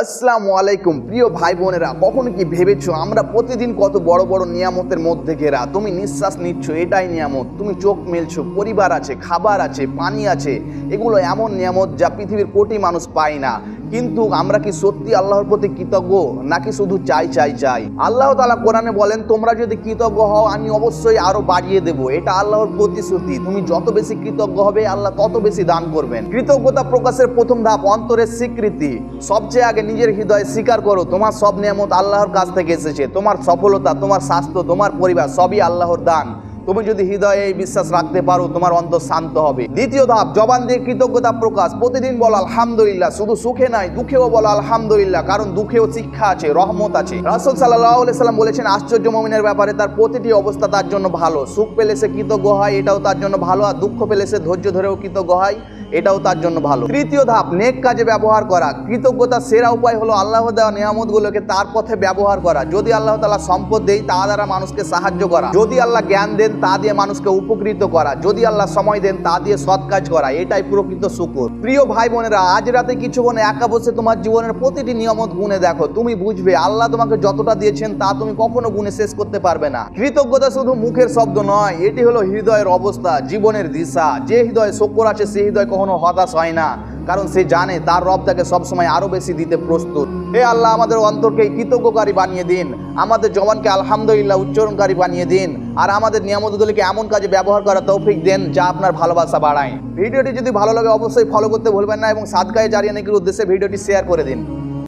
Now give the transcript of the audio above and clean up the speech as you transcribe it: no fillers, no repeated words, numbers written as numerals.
আসসালামু আলাইকুম প্রিয় ভাই বোনেরা, কখনো কি ভেবেছো আমরা প্রতিদিন কত বড় বড় নিয়ামতের মধ্যে ঘেরা? তুমি নিঃশ্বাস নিচ্ছ, এটাই নিয়ামত। তুমি চোখ মেলছো, পরিবার আছে, খাবার আছে, পানি আছে। এগুলো এমন নিয়ামত যা পৃথিবীর কোটি মানুষ পায় না। কিন্তু আমরা কি সত্যি আল্লাহর প্রতি কৃতজ্ঞ, নাকি শুধু চাই চাই চাই? আল্লাহ তাআলা কোরআনে বলেন, তোমরা যদি কৃতজ্ঞ হও আমি অবশ্যই আরো বাড়িয়ে দেব। এটা আল্লাহর প্রতিশ্রুতি। তুমি যত বেশি কৃতজ্ঞ হবে আল্লাহ তত বেশি দান করবেন। কৃতজ্ঞতা প্রকাশের প্রথম ধাপ অন্তরের স্বীকৃতি। সবচেয়ে আগে নিজের হৃদয়ে স্বীকার করো তোমার সব নিয়ামত আল্লাহর কাছ থেকে এসেছে। তোমার সফলতা, তোমার স্বাস্থ্য, তোমার পরিবার সবই আল্লাহর দান। তুমি যদি হৃদয়ে এই বিশ্বাস রাখতে পারো তোমার অন্তর শান্ত হবে। দ্বিতীয় ধাপ, জবান দিয়ে কৃতজ্ঞতা প্রকাশ। প্রতিদিন বলো আলহামদুলিল্লাহ। শুধু সুখে নয়, দুঃখেও বলো আলহামদুলিল্লাহ, কারণ দুঃখেও শিক্ষা আছে, রহমত আছে। রাসূল সাল্লাল্লাহু আলাইহি সাল্লাম বলেছেন, আশ্চর্য মুমিনের ব্যাপারে তার প্রতিটি অবস্থা তার জন্য ভালো। সুখ পেলে সে কৃতজ্ঞ হয়, এটাও তার জন্য ভালো। আর দুঃখ পেলে সে ধৈর্য ধরেও কৃতজ্ঞ হয়, এটাও তার জন্য ভালো। তৃতীয় ধাপ, নেক কাজে ব্যবহার করা। কৃতজ্ঞতার সেরা উপায় হলো আল্লাহ দেওয়া নিয়ামতগুলোকে তার পথে ব্যবহার করা। যদি আল্লাহ তাআলা সম্পদ দেয় তা দ্বারা মানুষকে সাহায্য করা। যদি আল্লাহ জ্ঞান দেন তা দিয়ে মানুষকে উপকৃত করা। যদি আল্লাহ সময় দেন তা দিয়ে সৎ কাজ করা। এটাই প্রকৃত শুকর। প্রিয় ভাই বোনেরা, আজ রাতে কিছুক্ষণ একা বসে তোমার জীবনের প্রতিটি নিয়ামত গুণে দেখো। তুমি বুঝবে আল্লাহ তোমাকে যতটা দিয়েছেন তা তুমি কখনো গুণে শেষ করতে পারবে না। কৃতজ্ঞতা শুধু মুখের শব্দ নয়, এটি হলো হৃদয়ের অবস্থা, জীবনের দিশা। যে হৃদয়ে শুকর আছে সে হৃদয় কখনো হতাশ হয় না, কারণ সে জানে তার রব তাকে সবসময় আরো বেশি দিতে প্রস্তুত। হে আল্লাহ, আমাদের অন্তরকে কৃতজ্ঞকারী বানিয়ে দিন, আমাদের জবানকে আলহামদুলিল্লাহ উচ্চারণকারী বানিয়ে দিন, আর আমাদের নিয়ামতগুলিকে এমন কাজে ব্যবহার করার তৌফিক দেন যা আপনার ভালোবাসা বাড়ায়। ভিডিওটি যদি ভালো লাগে অবশ্যই ফলো করতে ভুলবেন না এবং সাদকায়ে জারিয়া নেকির উদ্দেশ্যে ভিডিওটি শেয়ার করে দিন।